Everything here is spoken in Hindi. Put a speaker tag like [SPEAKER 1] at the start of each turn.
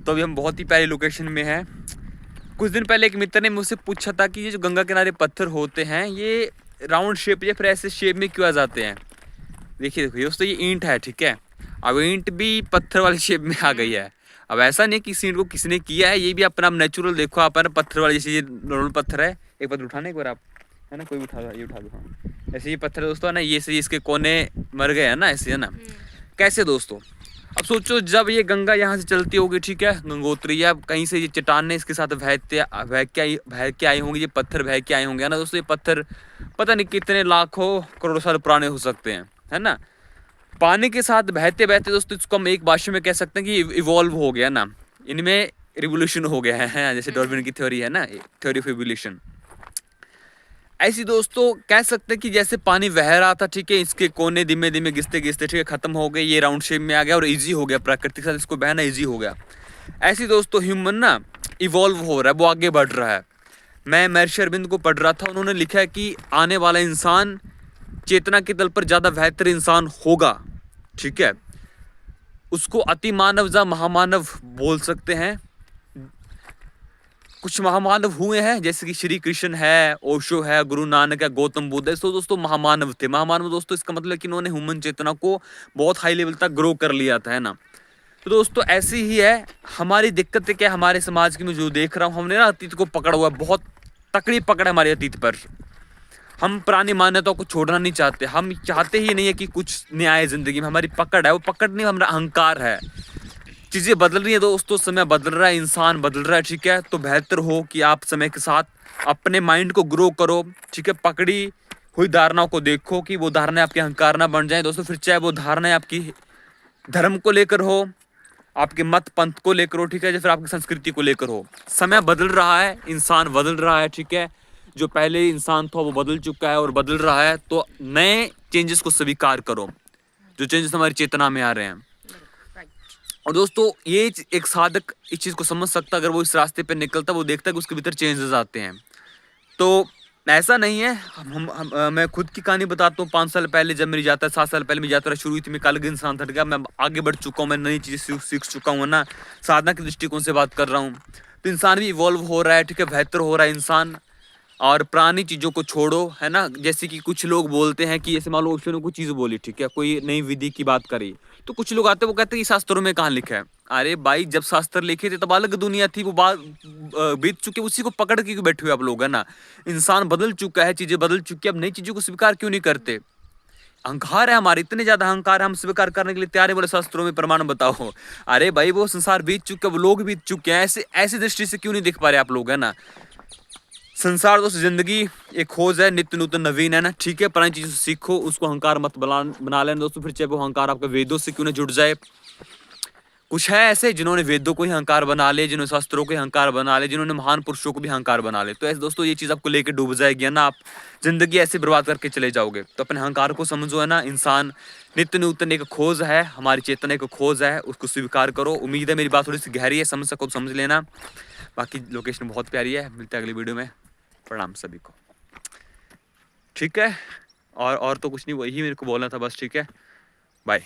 [SPEAKER 1] तो अभी हम बहुत ही प्यारी लोकेशन में हैं। कुछ दिन पहले एक मित्र ने मुझसे पूछा था कि ये जो गंगा किनारे पत्थर होते हैं ये राउंड शेप या फिर ऐसे शेप में क्यों आ जाते हैं। देखिए देखो दोस्तों, ये ईंट है, ठीक है। अब ईंट भी पत्थर वाली शेप में आ गई है। अब ऐसा नहीं कि इस ईंट को किसने किया है, ये भी अपना नेचुरल देखो आप, पत्थर वाली, जैसे ये नॉर्मल पत्थर है। एक पत्थर उठाना एक बार आप, है ना, कोई भी उठा दो, ये उठा दो। हाँ, ऐसे ये पत्थर दोस्तों है ना, ये से इसके कोने मर गए हैं ना, ऐसे है ना। कैसे दोस्तों, अब सोचो जब ये गंगा यहाँ से चलती होगी, ठीक है, गंगोत्री, या कहीं से ये चट्टानें इसके साथ बह के आई होंगी, ये पत्थर बह के आए होंगे, है ना दोस्तों। ये पत्थर पता नहीं कितने लाखों करोड़ों साल पुराने हो सकते हैं, है ना। पानी के साथ बहते बहते दोस्तों इसको हम एक भाषा में कह सकते हैं कि इवॉल्व हो गया ना, इनमें रिवोल्यूशन हो गया है, जैसे डार्विन की थ्योरी है ना, थ्योरी ऑफ इवोल्यूशन। ऐसी दोस्तों कह सकते हैं कि जैसे पानी बह रहा था, ठीक है, इसके कोने धीमे धीमे घिसते घिसते, ठीक है, खत्म हो गए, ये राउंड शेप में आ गया और इजी हो गया, प्रकृति के साथ इसको बहना इजी हो गया। ऐसी दोस्तों ह्यूमन ना इवॉल्व हो रहा है, वो आगे बढ़ रहा है। मैं महर्षि अरविंद को पढ़ रहा था, उन्होंने लिखा है कि आने वाला इंसान चेतना के तल पर ज्यादा बेहतर इंसान होगा, ठीक है। उसको अति मानव या महामानव बोल सकते हैं। कुछ महामानव हुए हैं, जैसे कि श्री कृष्ण है, ओशो है, गुरु नानक है, गौतम बुद्ध है, तो दोस्तों महामानव थे। महामानव दोस्तों इसका मतलब है कि इन्होंने ह्यूमन चेतना को बहुत हाई लेवल तक ग्रो कर लिया था, है ना। तो दोस्तों ऐसी ही है हमारी दिक्कत है, क्या हमारे समाज की मैं जो देख रहा हूँ, हमने ना अतीत को पकड़ा हुआ है, बहुत तकड़ी पकड़ है हमारे अतीत पर। हम पुरानी मान्यताओं को छोड़ना नहीं चाहते, हम चाहते ही नहीं है कि कुछ नया आए जिंदगी में। हमारी पकड़ है, वो पकड़ नहीं, हमारा अहंकार है। चीजें बदल रही है दोस्तों, समय बदल रहा है, इंसान बदल रहा है, ठीक है। तो बेहतर हो कि आप समय के साथ अपने माइंड को ग्रो करो, ठीक है। पकड़ी हुई धारणाओं को देखो कि वो धारणाएं आपके अहंकार ना बन जाए दोस्तों। फिर चाहे वो धारणाएं आपकी धर्म को लेकर हो, आपके मत पंथ को लेकर हो, ठीक है, या फिर आपकी संस्कृति को लेकर हो। समय बदल रहा है, इंसान बदल रहा है, ठीक है। जो पहले इंसान था वो बदल चुका है और बदल रहा है, तो नए चेंजेस को स्वीकार करो, जो चेंजेस हमारी चेतना में आ रहे हैं। और दोस्तों ये एक साधक इस चीज को समझ सकता, अगर वो इस रास्ते पे निकलता, वो देखता है कि उसके भीतर चेंजेस आते हैं। तो ऐसा नहीं है, मैं खुद की कहानी बताता हूँ। 5 साल पहले जब मेरी यात्रा, 7 साल पहले मेरी यात्रा शुरू हुई थी, मैं एक अलग इंसान था, गया, मैं आगे बढ़ चुका हूँ, मैं नई चीजें सीख चुका हूँ ना, साधना के दृष्टिकोण से बात कर रहा हूँ। तो इंसान भी इवॉल्व हो रहा है, ठीक है, बेहतर हो रहा है इंसान। और पुरानी चीजों को छोड़ो, है ना। जैसे कि कुछ लोग बोलते हैं कि जैसे मान लो ओशो ने कोई चीज बोली, ठीक है, कोई नई विधि की बात करी, तो कुछ लोग आते हैं वो कहते हैं कि शास्त्रों में कहाँ लिखा है। अरे भाई, जब शास्त्र लिखे थे तब अलग दुनिया थी, वो बात बीत चुके, उसी को पकड़ के क्यों बैठे हुए आप लोग, है ना। इंसान बदल चुका है, चीजें बदल चुकी है, अब नई चीजों को स्वीकार क्यों नहीं करते। अहंकार है हमारे, इतने ज्यादा अहंकार है, हम स्वीकार करने के लिए तैयार है, बोले शास्त्रों में प्रमाण बताओ। अरे भाई, वो संसार बीत चुका है, वो लोग बीत चुके हैं, ऐसे ऐसी दृष्टि से क्यों नहीं देख पा रहे आप लोग, है ना। संसार दोस्त जिंदगी एक खोज है, नित्य नूतन नवीन, है ना, ठीक है। पुरानी चीजों से सीखो, उसको अहंकार मत बना लेना दोस्तों। फिर चाहे वो अहंकार आपका वेदों से क्यों ना जुड़ जाए। कुछ है ऐसे जिन्होंने वेदों को ही अहंकार बना ले, जिन्होंने शास्त्रों को ही अहंकार बना ले, जिन्होंने महान पुरुषों को भी अहंकार बना ले। तो ऐसे दोस्तों ये चीज आपको लेके डूब जाएगी, है ना, आप जिंदगी ऐसे बर्बाद करके चले जाओगे। तो अपने अहंकार को समझो, है ना। इंसान नित्य नूतन एक खोज है, हमारी चेतना एक खोज है, उसको स्वीकार करो। उम्मीद है मेरी बात थोड़ी सी गहरी है, समझ सको तो समझ लेना। बाकी लोकेशन बहुत प्यारी है, मिलते हैं अगली वीडियो में। प्रणाम सभी को, ठीक है। और तो कुछ नहीं, वही मेरे को बोलना था बस, ठीक है। बाय।